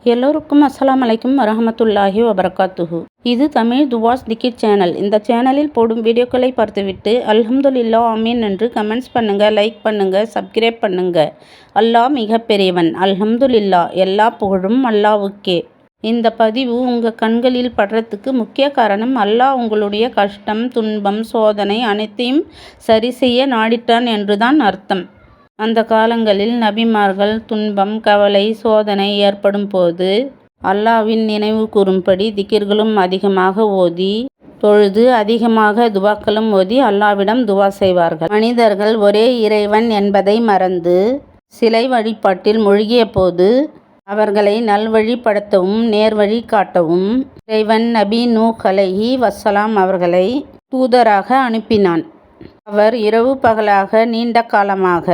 எல்லோருக்கும் அஸ்ஸலாமு அலைக்கும் வரஹமத்துல்லாஹி வபரகாத்துஹு. இது தமிழ் துவாஸ் திக்கிர் சேனல். இந்த சேனலில் போடும் வீடியோக்களை பார்த்துவிட்டு அல்ஹம்துலில்லாஹ் ஆமீன் என்று கமெண்ட்ஸ் பண்ணுங்க, லைக் பண்ணுங்க, சப்ஸ்கிரைப் பண்ணுங்க. அல்லாஹ் மிக பெரியவன். அல்ஹம்துலில்லாஹ். எல்லா புகழும் அல்லாஹ்வுக்கே. இந்த பதிவு உங்கள் கண்களில் படுறதுக்கு முக்கிய காரணம், அல்லாஹ் உங்களுடைய கஷ்டம், துன்பம், சோதனை அனைத்தையும் சரி செய்ய நாடிட்டான் என்றுதான் அர்த்தம். அந்த காலங்களில் நபிமார்கள் துன்பம், கவலை, சோதனை ஏற்படும் போது அல்லாஹ்வின் நினைவு கூறும்படி திக்கிர்களும் அதிகமாக ஓதி, தொழுது அதிகமாக துவாக்களும் ஓதி அல்லாஹ்விடம் துவா செய்வார்கள். மனிதர்கள் ஒரே இறைவன் என்பதை மறந்து சிலை வழிபாட்டில் மூழ்கிய போது அவர்களை நல்வழிப்படுத்தவும் நேர்வழி காட்டவும் இறைவன் நபி நூஹ் அலைஹி வஸ்ஸலாம் அவர்களை தூதராக அனுப்பினான். அவர் இரவு பகலாக நீண்ட காலமாக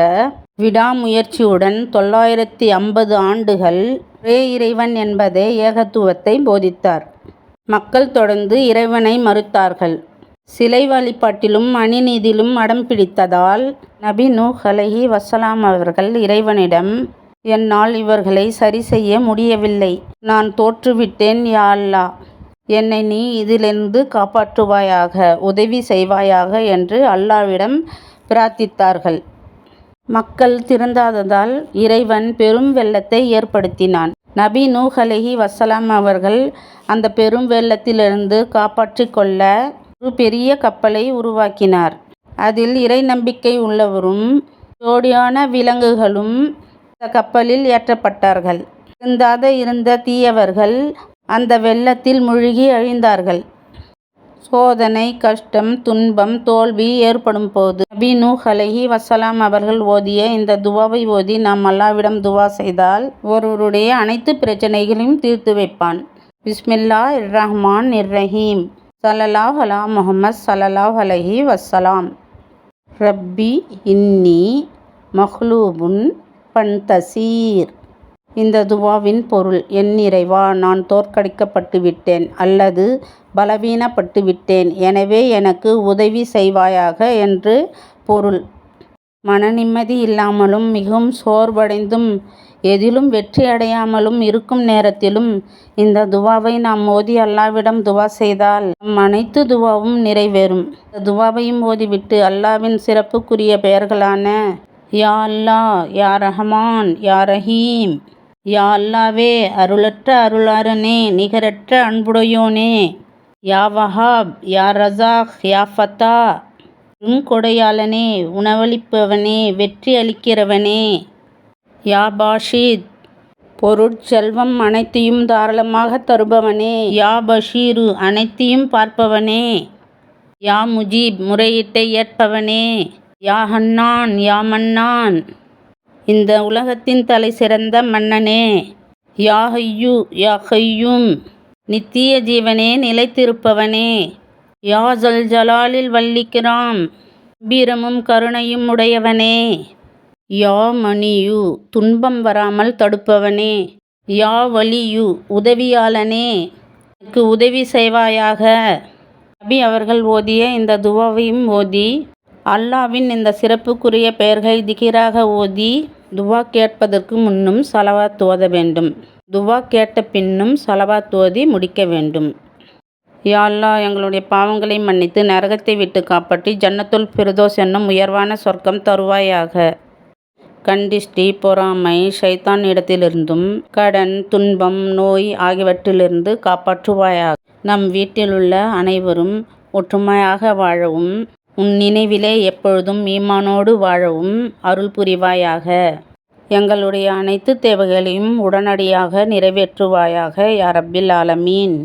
விடாமுயற்சியுடன் 950 ஆண்டுகள் ஒரே இறைவன் என்பதே ஏகத்துவத்தை போதித்தார். மக்கள் தொடர்ந்து இறைவனை மறுத்தார்கள். சிலை வழிபாட்டிலும் அநீதியிலும் அடம் பிடித்ததால் நபி நூஹ் அலைஹி வஸ்ஸலாம் அவர்கள் இறைவனிடம், என்னால் இவர்களை சரி செய்ய முடியவில்லை, நான் தோற்றுவிட்டேன், யா அல்லாஹ், என்னை நீ இதிலிருந்து காப்பாற்றுவாயாக, உதவி செய்வாயாக என்று அல்லாஹ்விடம் பிரார்த்தித்தார்கள். மக்கள் திருந்தாததால் இறைவன் பெரும் வெள்ளத்தை ஏற்படுத்தினான். நபி நூஹ் அலைஹி வஸ்ஸலாம் அவர்கள் அந்த பெரும் வெள்ளத்திலிருந்து காப்பாற்றி கொள்ள ஒரு பெரிய கப்பலை உருவாக்கினார். அதில் இறை நம்பிக்கை உள்ளவரும் ஜோடியான விலங்குகளும் அந்த கப்பலில் ஏற்றப்பட்டார்கள். திருந்தாத இருந்த தீயவர்கள் அந்த வெள்ளத்தில் மூழ்கி அழிந்தார்கள். சோதனை, கஷ்டம், துன்பம், தோல்வி ஏற்படும் போது நபி நூஹ் அலைஹி வஸ்ஸலாம் அவர்கள் ஓதிய இந்த துவாவை ஓதி நாம் அல்லாஹ்விடம் துவா செய்தால் ஒருவருடைய அனைத்து பிரச்சனைகளையும் தீர்த்து வைப்பான். பிஸ்மில்லாஹிர் ரஹ்மானிர் ரஹீம். ஸல்லல்லாஹு அலா முஹம்மத் ஸல்லல்லாஹு அலைஹி வஸ்ஸலாம். ரப்பி இன்னி மஹ்லூபுன் பன்தசீர். இந்த துவாவின் பொருள், என் இறைவா, நான் தோற்கடிக்கப்பட்டு விட்டேன் அல்லது பலவீனப்பட்டு விட்டேன், எனவே எனக்கு உதவி செய்வாயாக என்று பொருள். மன நிம்மதி இல்லாமலும் மிகவும் சோர்வடைந்தும் எதிலும் வெற்றி அடையாமலும் இருக்கும் நேரத்திலும் இந்த துவாவை நாம் ஓதி அல்லாஹ்விடம் துவா செய்தால் நம் அனைத்து துவாவும் நிறைவேறும். இந்த துவாவையும் ஓதிவிட்டு அல்லாஹ்வின் சிறப்புக்குரிய பெயர்களான யா அல்லாஹ், யா ரஹ்மான், யா ரஹீம், யா அல்லாவே அருளற்ற அருளாளனே, நிகரற்ற அன்புடையோனே, யா வஹாப், யா ரஸாக், யா ஃபத்தா, கொடையாளனே, உணவளிப்பவனே, வெற்றி அளிக்கிறவனே, யா பாஷித், பொருட்செல்வம் அனைத்தையும் தாராளமாக தருபவனே, யா பஷீரு, அனைத்தையும் பார்ப்பவனே, யா முஜீப், முறையீட்டை ஏற்பவனே, யா ஹன்னான், யா மன்னான், இந்த உலகத்தின் தலை சிறந்த மன்னனே, யா ஹய்யூ, யா கய்யூம், நித்திய ஜீவனே, நிலைத்திருப்பவனே, யா ஜல் ஜலாலில் வல்லிக்ராம், கம்பீரமும் கருணையும் உடையவனே, யா மணியு, துன்பம் வராமல் தடுப்பவனே, யா வலியு, உதவியாளனே, எனக்கு உதவி செய்வாயாக. நபி அவர்கள் ஓதிய இந்த துவாவையும் ஓதி அல்லாஹ்வின் இந்த சிறப்புக்குரிய பெயர்களை திகிராக ஓதி துவா கேட்பதற்கு முன்னும் ஸலவாத் ஓத வேண்டும். துவா கேட்ட பின்னும் ஸலவாத் ஓதி முடிக்க வேண்டும். யா அல்லாஹ், எங்களுடைய பாவங்களை மன்னித்து நரகத்தை விட்டு காப்பாற்றி ஜன்னத்துல் ஃபிர்தௌஸ் என்னும் உயர்வான சொர்க்கம் தருவாயாக. கண்டிஷ்டி, பொறாமை, ஷைத்தான் இடத்திலிருந்தும் கடன், துன்பம், நோய் ஆகியவற்றிலிருந்து காப்பாற்றுவாயாக. நம் வீட்டிலுள்ள அனைவரும் ஒற்றுமையாக வாழவும் உன் நினைவிலே எப்பொழுதும் ஈமானோடு வாழவும் அருள் புரிவாயாக. எங்களுடைய அனைத்து தேவைகளையும் உடனடியாக நிறைவேற்றுவாயாக யா ரப்பில் ஆலமீன்.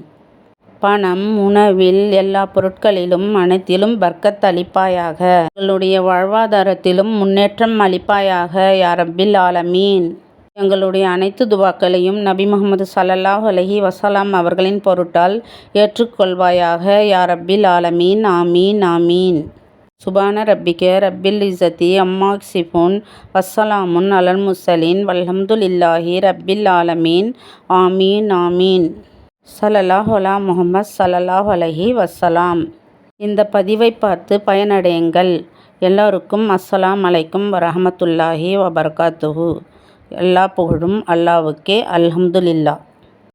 பணம், உணவில், எல்லா பொருட்களிலும் அனைத்திலும் பர்க்கத் அளிப்பாயாக. எங்களுடைய வாழ்வாதாரத்திலும் முன்னேற்றம் அளிப்பாயாக யா ரப்பில் ஆலமீன். எங்களுடைய அனைத்து துவாக்களையும் நபி முஹம்மது ஸல்லல்லாஹு அலைஹி வஸல்லம் அவர்களின் பொருட்டால் ஏற்றுக்கொள்வாயாக யா ரப்பில் ஆலமீன். ஆமீன் ஆமீன். சுபான ரப்பிக ரப்பில் இஸ்ஸத்தி அம்மா யசிஃபூன் வஸ்ஸலாமுன் அலல் முர்ஸலீன் வல்ஹம்துலில்லாஹி ரப்பில் ஆலமீன். ஆமீன் ஆமீன். ஸல்லல்லாஹு அலா முஹம்மத் ஸல்லல்லாஹு அலைஹி வஸ்ஸலாம். இந்த பதிவை பார்த்து பயனடையுங்கள். எல்லோருக்கும் அஸ்ஸலாமு அலைக்கும் வரஹமத்துல்லாஹி வபரகாத்துஹு. எல்லா புகழும் அல்லாஹ்வுக்கே. அல்ஹம்துலில்லாஹ்.